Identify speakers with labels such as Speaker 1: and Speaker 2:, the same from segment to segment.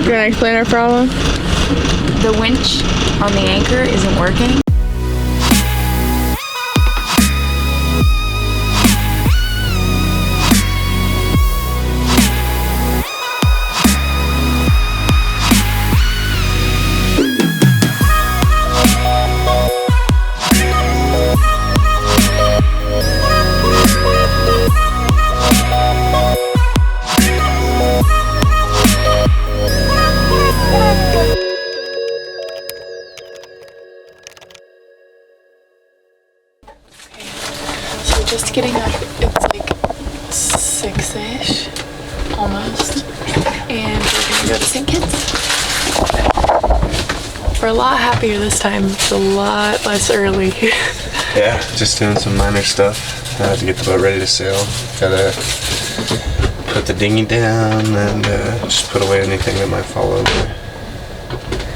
Speaker 1: Gonna explain our problem?
Speaker 2: The winch on the anchor isn't working.
Speaker 1: Just getting up, it's like 6-ish, almost, and we're gonna go to St. Kitts. We're a lot happier this time, it's a lot less early.
Speaker 3: Yeah, just doing some minor stuff to get the boat ready to sail. Gotta put the dinghy down and just put away anything that might fall over.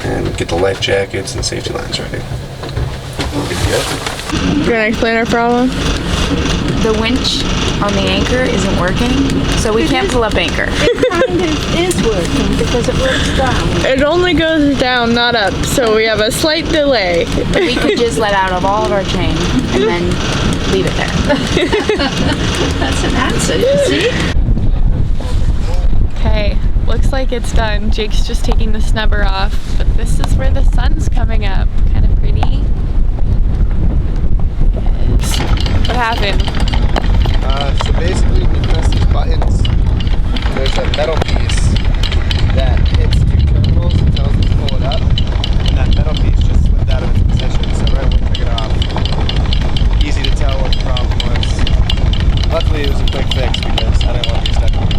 Speaker 3: And get the life jackets and safety lines ready. Good to go.
Speaker 1: Gonna explain our problem?
Speaker 2: The winch on the anchor isn't working, so we can't pull up anchor.
Speaker 4: It kind of is working because it works down.
Speaker 1: It only goes down, not up, so we have a slight delay.
Speaker 2: We could just let out of all of our chain and then leave it there.
Speaker 4: That's an answer, you see?
Speaker 1: Okay, looks like it's done. Jake's just taking the snubber off, but this is where the sun's coming up. Kind of pretty. Yes. What happened?
Speaker 3: So basically we press these buttons. There's a metal piece that hits 2 terminals and tells it to pull it up. And that metal piece just slipped out of its position, so right when we took it off, easy to tell what the problem was. Luckily it was a quick fix because I didn't want to be stuck on it.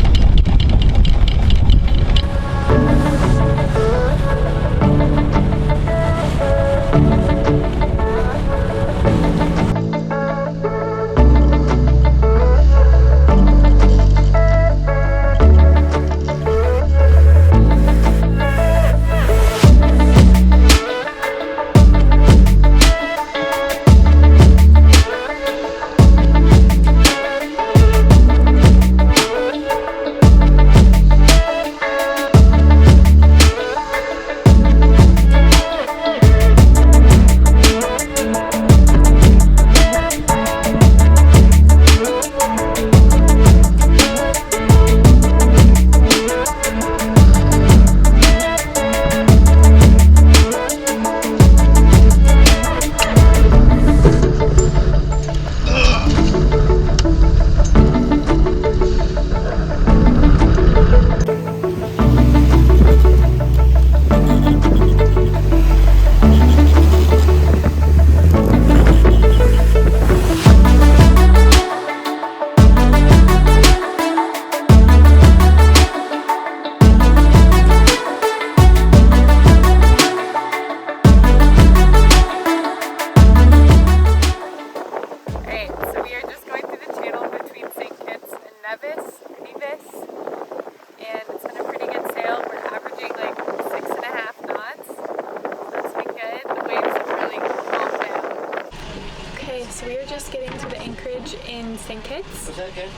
Speaker 1: So we are just getting to the anchorage in St. Kitts,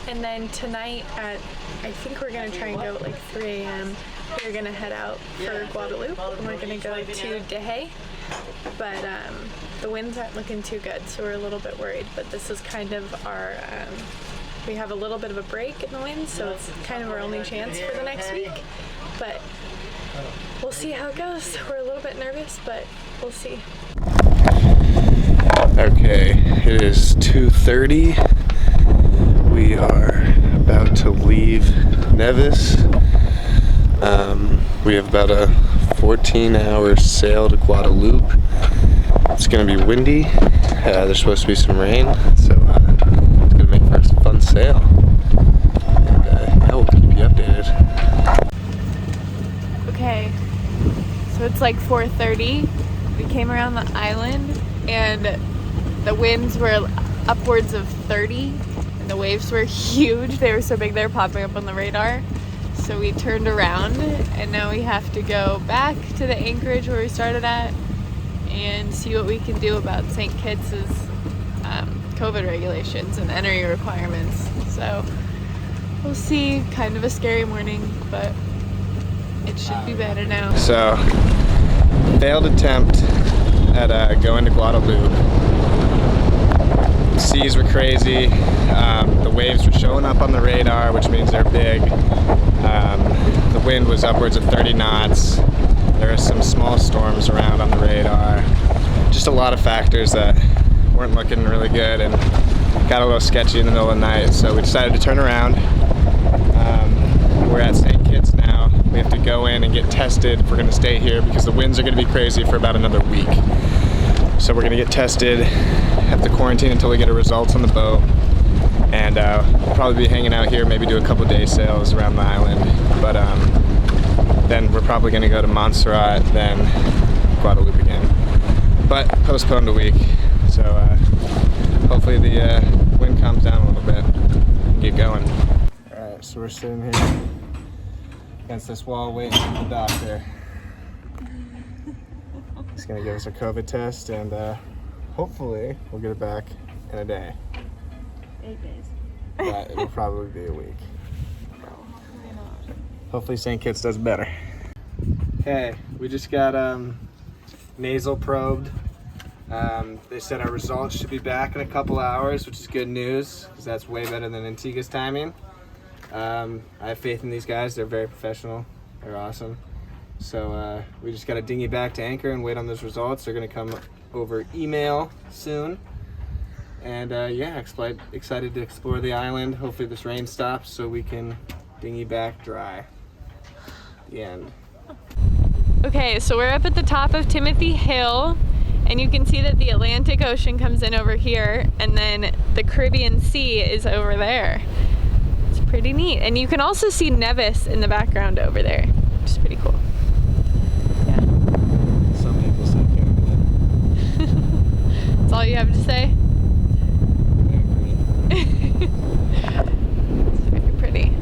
Speaker 1: and then tonight at, I think we're going to try and go at like 3 a.m. We're going to head out for Guadalupe, and we're going to go to Dehe, but the winds aren't looking too good, so we're a little bit worried, but this is kind of our, we have a little bit of a break in the wind, so it's kind of our only chance for the next week, but we'll see how it goes. We're a little bit nervous, but we'll see.
Speaker 3: Okay, it is 2:30. We are about to leave Nevis. We have about a 14-hour sail to Guadalupe. It's going to be windy. There's supposed to be some rain, so it's going to make for a fun sail. And yeah, we'll keep you updated.
Speaker 1: Okay, so it's like 4:30. We came around the island, and the winds were upwards of 30, and the waves were huge. They were so big they were popping up on the radar. So we turned around, and now we have to go back to the anchorage where we started at and see what we can do about St. Kitts' COVID regulations and entry requirements. So we'll see. Kind of a scary morning, but It should be better now.
Speaker 3: So, failed attempt at going to Guadalupe. Seas were crazy. The waves were showing up on the radar, which means they're big. The wind was upwards of 30 knots. There are some small storms around on the radar. Just a lot of factors that weren't looking really good and got a little sketchy in the middle of the night. So we decided to turn around. We're at St. Kitts now. We have to go in and get tested if we're gonna stay here because the winds are gonna be crazy for about another week. So we're gonna get tested, have to quarantine until we get our results on the boat. And we'll probably be hanging out here, maybe do a couple day sails around the island. But then we're probably gonna go to Montserrat, then Guadalupe again. But postponed a week. So hopefully the wind calms down a little bit and get going. All right, so we're sitting here against this wall waiting for the doctor. He's gonna give us a COVID test and hopefully we'll get it back in a day.
Speaker 4: 8 days.
Speaker 3: But it'll probably be a week. Hopefully St. Kitts does better. Okay, we just got nasal probed. They said our results should be back in a couple hours, which is good news because that's way better than Antigua's timing. I have faith in these guys. They're very professional. They're awesome. So we just got to dinghy back to anchor and wait on those results. They're going to come over email soon. And yeah, excited to explore the island. Hopefully this rain stops so we can dinghy back dry. The end.
Speaker 1: Okay, so we're up at the top of Timothy Hill, and you can see that the Atlantic Ocean comes in over here, and then the Caribbean Sea is over there. It's pretty neat. And you can also see Nevis in the background over there, which is pretty cool. Yeah.
Speaker 3: Some people say Caribbean.
Speaker 1: That's all you have to say? It's very pretty.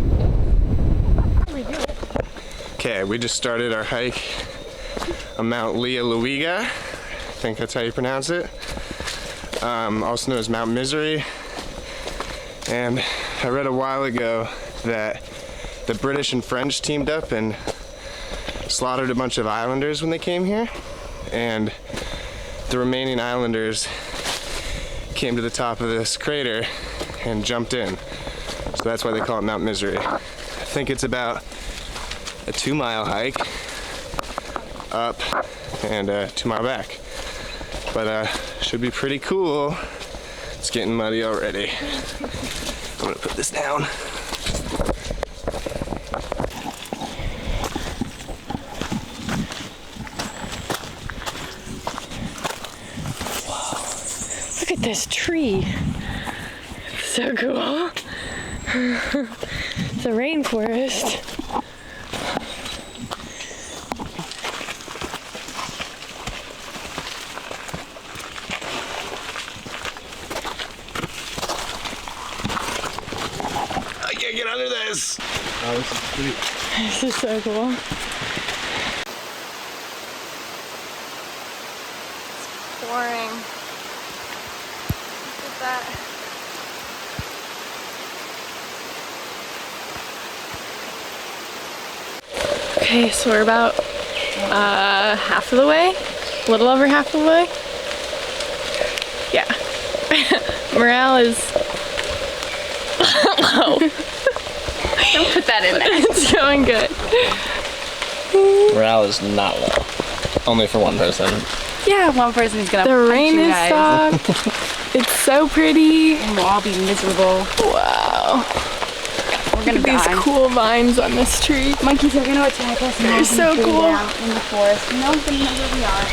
Speaker 3: Okay, we just started our hike on Mount Lialuiga. I think that's how you pronounce it. Also known as Mount Misery. And I read a while ago that the British and French teamed up and slaughtered a bunch of islanders when they came here. And the remaining islanders came to the top of this crater and jumped in. So that's why they call it Mount Misery. I think it's about a 2-mile hike up and a 2-mile back. But should be pretty cool. It's getting muddy already. I'm gonna put this down.
Speaker 1: Look at this tree. It's so cool. It's a rainforest.
Speaker 3: I can't get under this. Oh, this is sweet.
Speaker 1: This is so cool. It's pouring. Look at that. Okay, so we're about half of the way, a little over half of the way. Yeah. Morale is low.
Speaker 2: Don't put that in there.
Speaker 1: It's going good.
Speaker 3: Morale is not low. Only for one person.
Speaker 2: Yeah, one person's gonna
Speaker 1: The
Speaker 2: punch
Speaker 1: rain
Speaker 2: you
Speaker 1: has
Speaker 2: guys.
Speaker 1: stopped. It's so pretty.
Speaker 2: And we'll all be miserable.
Speaker 1: Wow.
Speaker 2: We're gonna
Speaker 1: These
Speaker 2: die.
Speaker 1: cool vines on this tree.
Speaker 2: Monkeys are gonna attack us.
Speaker 1: They're so cool.
Speaker 2: Out in the forest. No one's gonna know where we are.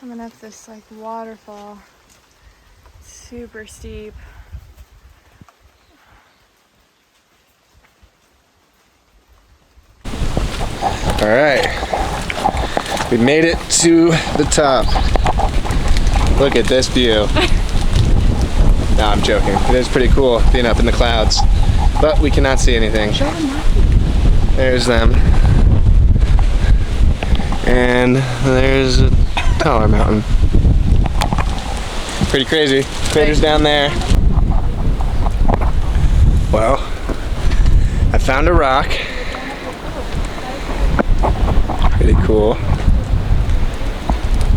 Speaker 1: Coming up this like waterfall. Super steep.
Speaker 3: All right, we made it to the top. Look at this view. No, I'm joking. It is pretty cool being up in the clouds, but we cannot see anything. There's them. And there's a taller mountain. Pretty crazy. Craters down there. Well, I found a rock. Pretty cool.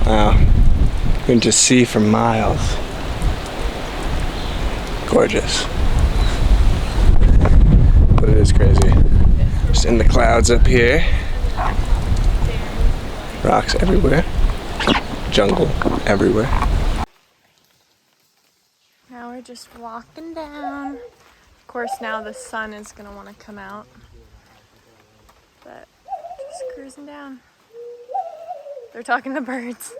Speaker 3: Wow. You can just see for miles. Gorgeous. But it is crazy. Just in the clouds up here. Rocks everywhere. Jungle everywhere.
Speaker 1: Now we're just walking down. Of course, now the sun is gonna want to come out. But just cruising down. They're talking to birds.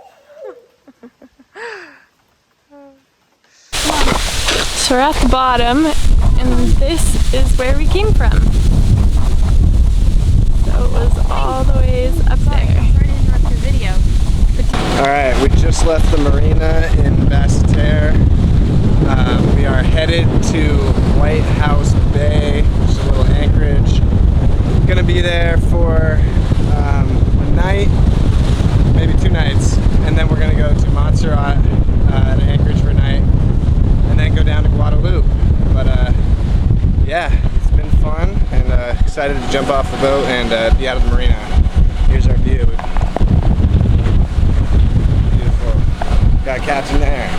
Speaker 1: So we're at the bottom, and this is where we came from. So it was all the ways up there.
Speaker 3: Alright, we just left the marina in Basseterre. We are headed to White House Bay, which is a little anchorage. Gonna be there for a night, maybe 2 nights, and then we're gonna go to Montserrat at Anchorage for a night, and then go down to Guadalupe. But yeah, it's been fun, and excited to jump off the boat and be out of the marina. Here's our view. Beautiful. Got captain there.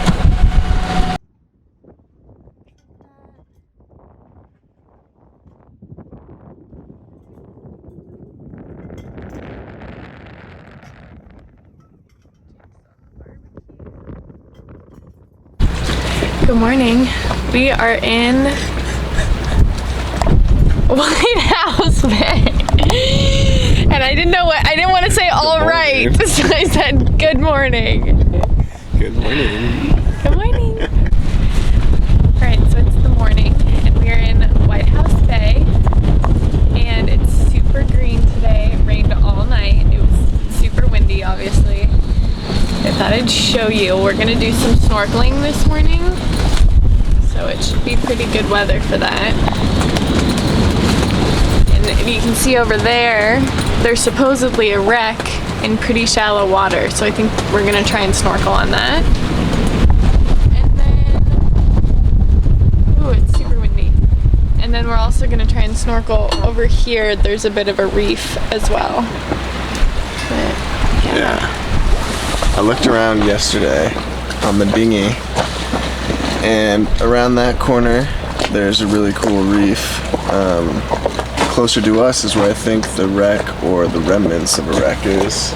Speaker 1: Good morning. We are in White House Bay. And I didn't want to say all right, so I said good morning.
Speaker 3: Good morning.
Speaker 1: Good morning. Alright, so it's the morning and we're in White House Bay and it's super green today. It rained all night. It was super windy, obviously. I thought I'd show you. We're gonna do some snorkeling this morning, so it should be pretty good weather for that. And if you can see over there, there's supposedly a wreck in pretty shallow water, so I think we're gonna try and snorkel on that. And then, ooh, it's super windy. And then we're also gonna try and snorkel over here. There's a bit of a reef as well. But,
Speaker 3: Yeah. I looked around yesterday on the dinghy, and around that corner there's a really cool reef. Closer to us is where I think the wreck or the remnants of a wreck is.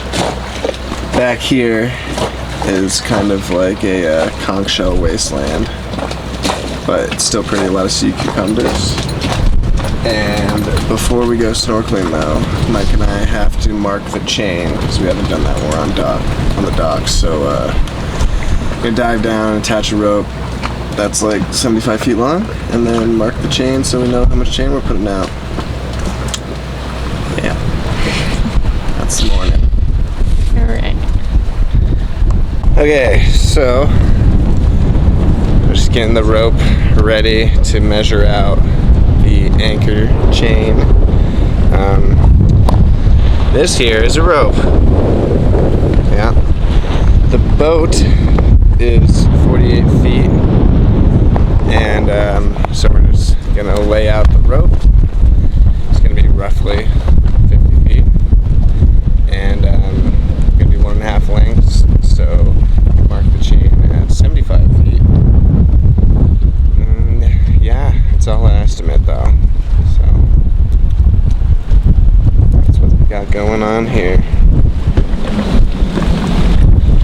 Speaker 3: Back here is kind of like a conch shell wasteland, but it's still pretty, a lot of sea cucumbers. And before we go snorkeling though, Mike and I have to mark the chain because we haven't done that when we're on the docks. So we're gonna dive down, attach a rope that's like 75 feet long, and then mark the chain so we know how much chain we're putting out. Yeah, that's the morning.
Speaker 1: alright.
Speaker 3: Okay, so we're just getting the rope ready to measure out the anchor chain. This here is a rope. Yeah. The boat is 48 feet, and so we're just gonna lay out the rope. It's gonna be roughly 50 feet, and gonna be 1.5 lengths. So mark the chain at 75 feet. Yeah, it's all an estimate though. So that's what we got going on here.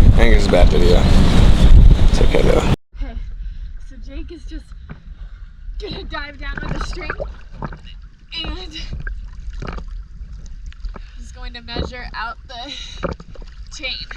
Speaker 3: I think it's a bad video. It's okay though.
Speaker 1: Okay, so Jake is just gonna dive down with the string and he's going to measure out the chain.